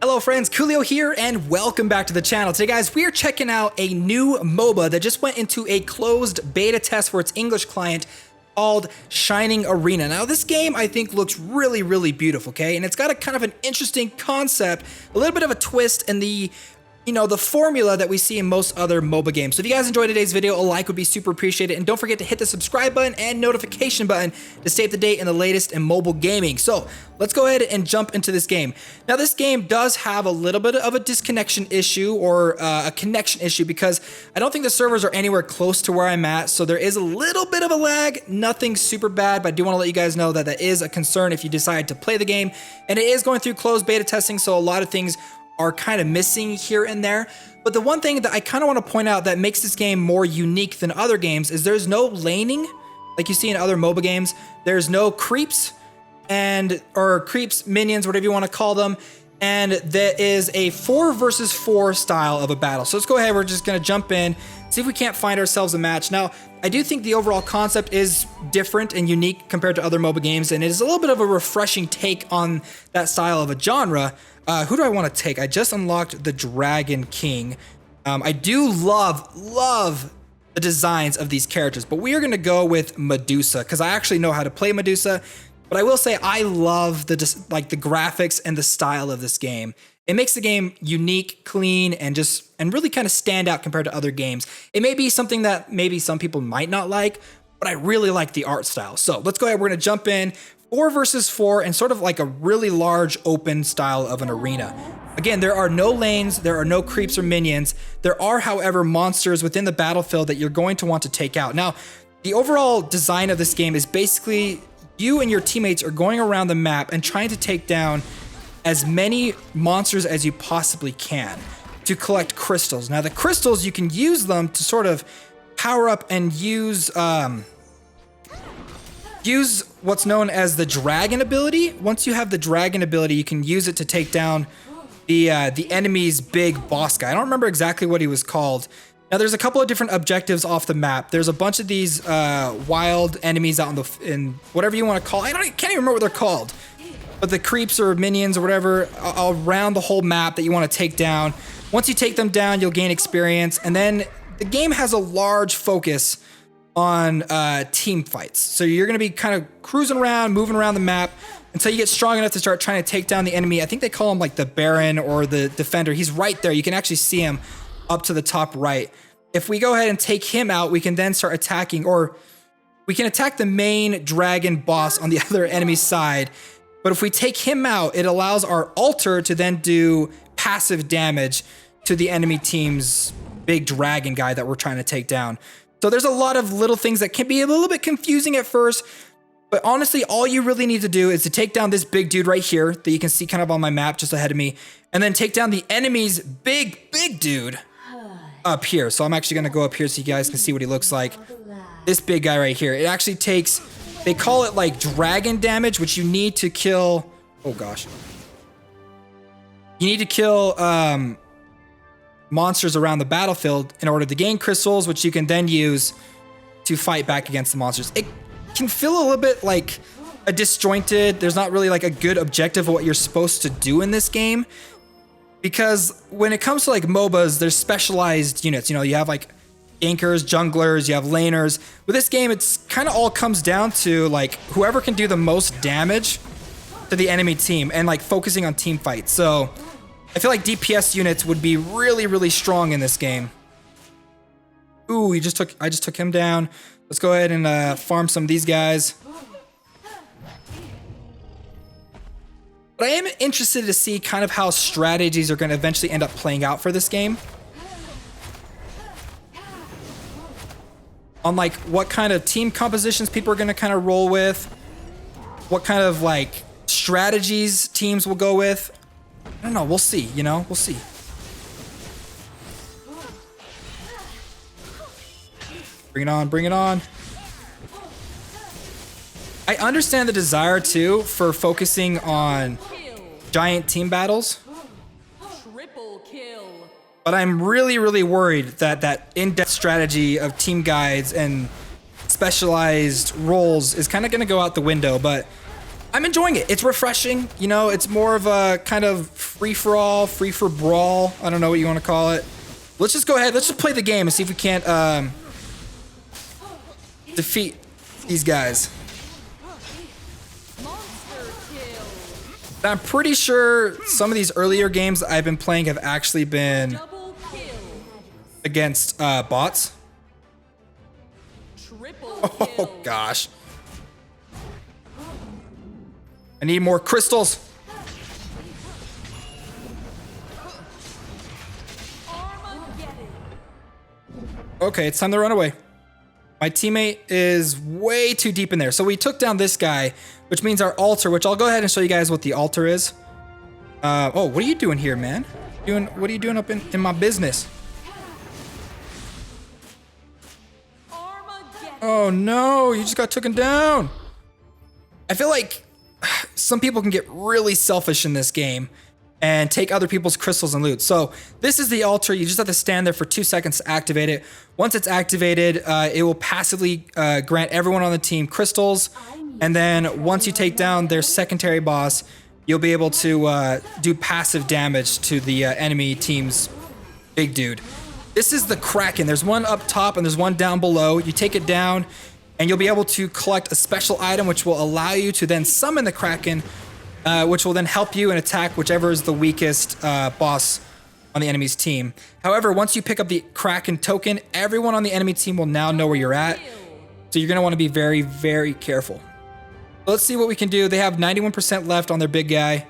Hello friends, Koolio here and welcome back to the channel. Today guys, we are checking out a new MOBA that just went into a closed beta test for its English client called Shining Arena. Now this game I think looks really beautiful, okay? And it's got a kind of an interesting concept, a little bit of a twist in the the formula that we see in most other MOBA games. So if you guys enjoyed today's video, a like would be super appreciated. And don't forget to hit the subscribe button and notification button to stay up to date in the latest in mobile gaming. So let's go ahead and jump into this game. Now this game does have a little bit of a disconnection issue or a connection issue because I don't think the servers are anywhere close to where I'm at. So there is a little bit of a lag, nothing super bad, but I do want to let you guys know that that is a concern if you decide to play the game. And it is going through closed beta testing, so a lot of things are kind of missing here and there. But the one thing that I kind of want to point out that makes this game more unique than other games is there's no laning like you see in other MOBA games. There's no creeps or creeps, minions, whatever you want to call them. And there is a 4 versus 4 style of a battle. So let's go ahead. We're just going to jump in, see if we can't find ourselves a match. Now, I do think the overall concept is different and unique compared to other MOBA games, and it is a little bit of a refreshing take on that style of a genre. Who do I want to take? I just unlocked the Dragon King. I do love the designs of these characters, but we are going to go with Medusa because I actually know how to play Medusa. But I will say I love the graphics and the style of this game. It makes the game unique, clean, and really kind of stand out compared to other games. It may be something that maybe some people might not like, but I really like the art style. So let's go ahead. We're going to jump in 4 versus 4 and sort of like a really large open style of an arena. Again, there are no lanes, there are no creeps or minions. There are, however, monsters within the battlefield that you're going to want to take out. Now, the overall design of this game is basically you and your teammates are going around the map and trying to take down as many monsters as you possibly can to collect crystals. Now, the crystals, you can use them to sort of power up and use what's known as the dragon ability. Once you have the dragon ability, you can use it to take down the enemy's big boss guy. I don't remember exactly what he was called. Now, there's a couple of different objectives off the map. There's a bunch of these wild enemies out in whatever you want to call. Can't even remember what they're called. But the creeps or minions or whatever around the whole map that you want to take down. Once you take them down, you'll gain experience. And then the game has a large focus on team fights. So you're going to be kind of cruising around, moving around the map until you get strong enough to start trying to take down the enemy. I think they call him like the Baron or the Defender. He's right there. You can actually see him up to the top right. If we go ahead and take him out, we can then start attacking, or we can attack the main dragon boss on the other enemy side. But if we take him out, it allows our altar to then do passive damage to the enemy team's big dragon guy that we're trying to take down. So there's a lot of little things that can be a little bit confusing at first, but honestly, all you really need to do is to take down this big dude right here that you can see kind of on my map just ahead of me, and then take down the enemy's big dude up here. So I'm actually going to go up here so you guys can see what he looks like. This big guy right here. It actually takes, they call it like dragon damage, which you need to kill. Oh gosh. You need to kill monsters around the battlefield in order to gain crystals, which you can then use to fight back against the monsters. It can feel a little bit like a disjointed, there's not really like a good objective of what you're supposed to do in this game. Because when it comes to like MOBAs, there's specialized units. You know, you have like gankers, junglers, you have laners. With this game, it's kind of all comes down to like whoever can do the most damage to the enemy team and like focusing on team fights. So I feel like DPS units would be really strong in this game. Ooh, I just took him down. Let's go ahead and farm some of these guys. But I am interested to see kind of how strategies are going to eventually end up playing out for this game. On like what kind of team compositions people are going to kind of roll with. What kind of like strategies teams will go with. I don't know. We'll see, we'll see. Bring it on, bring it on. I understand the desire too for focusing on giant team battles. Triple kill. But I'm really worried that in-depth strategy of team guides and specialized roles is kind of going to go out the window. But I'm enjoying it. It's refreshing. You know, it's more of a kind of free for all, free for brawl. I don't know what you want to call it. Let's just go ahead. Let's just play the game and see if we can't defeat these guys. I'm pretty sure some of these earlier games I've been playing have actually been against bots. Oh gosh. I need more crystals. Okay, it's time to run away. My teammate is way too deep in there. So we took down this guy, which means our altar, which I'll go ahead and show you guys what the altar is. Oh, what are you doing here, man? What are you doing up in my business? Oh no, you just got taken down. I feel like some people can get really selfish in this game and take other people's crystals and loot. So this is the altar. You just have to stand there for 2 seconds to activate it. Once it's activated, it will passively grant everyone on the team crystals. And then once you take down their secondary boss, you'll be able to do passive damage to the enemy team's big dude. This is the Kraken. There's one up top and there's one down below. You take it down and you'll be able to collect a special item which will allow you to then summon the Kraken, which will then help you and attack whichever is the weakest boss on the enemy's team. However, once you pick up the Kraken token, everyone on the enemy team will now know where you're at. So you're gonna wanna be very, very careful. Let's see what we can do. They have 91% left on their big guy.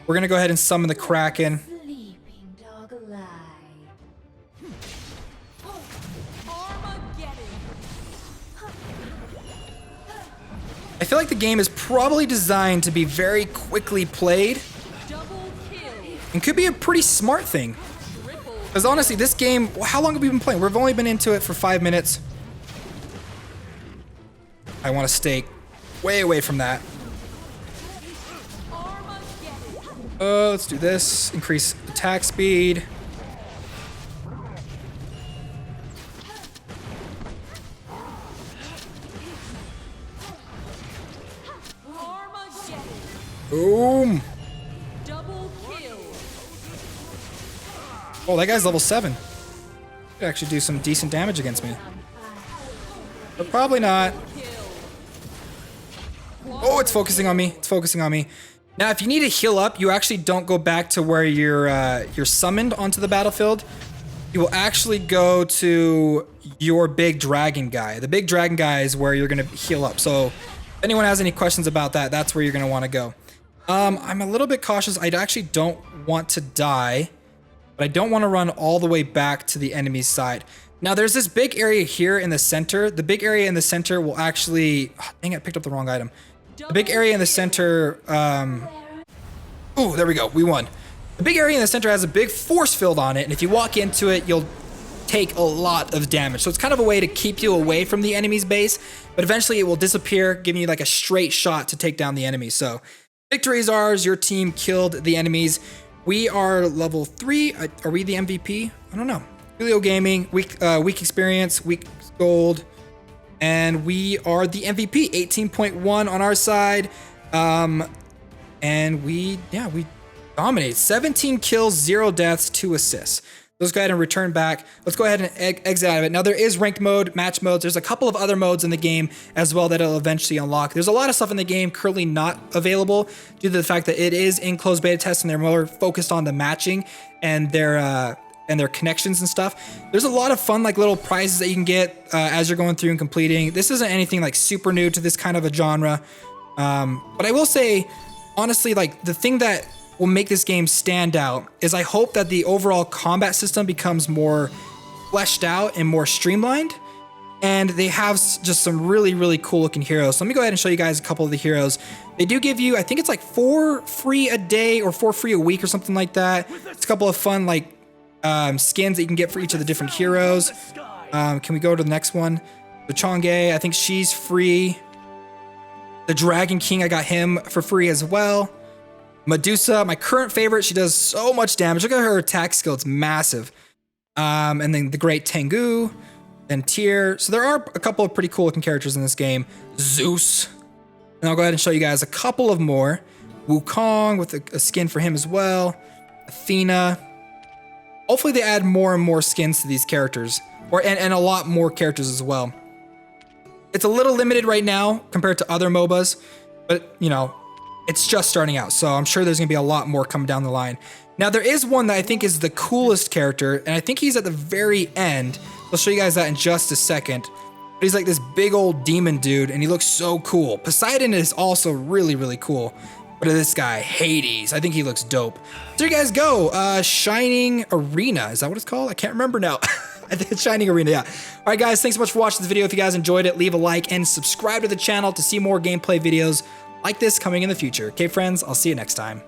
We're gonna go ahead and summon the Kraken. I feel like the game is probably designed to be very quickly played and could be a pretty smart thing. Because honestly, this game, how long have we been playing? We've only been into it for 5 minutes. I want to stay way away from that. Let's do this. Increase attack speed. Boom. Oh, that guy's level 7. Could actually do some decent damage against me. But probably not. Oh, it's focusing on me. It's focusing on me. Now, if you need to heal up, you actually don't go back to where you're summoned onto the battlefield. You will actually go to your big dragon guy. The big dragon guy is where you're going to heal up. So if anyone has any questions about that, that's where you're going to want to go. I'm a little bit cautious. I actually don't want to die, but I don't want to run all the way back to the enemy's side. Now, there's this big area here in the center. The big area in the center will actually... Oh, dang it, I picked up the wrong item. The big area in the center... Oh, there we go. We won. The big area in the center has a big force field on it, and if you walk into it, you'll take a lot of damage. So it's kind of a way to keep you away from the enemy's base, but eventually it will disappear, giving you like a straight shot to take down the enemy. So victory is ours. Your team killed the enemies. We are level 3. Are we the MVP? I don't know. Koolio Gaming, week experience, week gold, and we are the MVP. 18.1 on our side, and we dominate. 17 kills, 0 deaths, 2 assists. Let's go ahead and return back. Let's go ahead and exit out of it. Now, there is ranked mode, match modes. There's a couple of other modes in the game as well that it'll eventually unlock. There's a lot of stuff in the game currently not available due to the fact that it is in closed beta test and they're more focused on the matching and their connections and stuff. There's a lot of fun like little prizes that you can get as you're going through and completing. This isn't anything like super new to this kind of a genre. But I will say, honestly, like the thing that will make this game stand out is I hope that the overall combat system becomes more fleshed out and more streamlined. And they have just some really, really cool looking heroes. So let me go ahead and show you guys a couple of the heroes. They do give you, I think it's like 4 free a day or 4 free a week or something like that. It's a couple of fun like skins that you can get for each of the different heroes. Can we go to the next one? The Chang'e, I think she's free. The Dragon King, I got him for free as well. Medusa, my current favorite, she does so much damage. Look at her attack skill, it's massive. And then the Great Tengu, then Tyr. So there are a couple of pretty cool looking characters in this game. Zeus. And I'll go ahead and show you guys a couple of more. Wukong with a skin for him as well. Athena. Hopefully they add more and more skins to these characters, and a lot more characters as well. It's a little limited right now compared to other MOBAs, but you know, it's just starting out, so I'm sure there's gonna be a lot more coming down the line. Now there is one that I think is the coolest character, and I think he's at the very end. I'll show you guys that in just a second. But he's like this big old demon dude, and he looks so cool. Poseidon is also really, really cool. But this guy, Hades, I think he looks dope. So there you guys go, Shining Arena, is that what it's called? I can't remember now. I think it's Shining Arena, yeah. All right, guys, thanks so much for watching this video. If you guys enjoyed it, leave a like and subscribe to the channel to see more gameplay videos like this coming in the future. Okay, friends, I'll see you next time.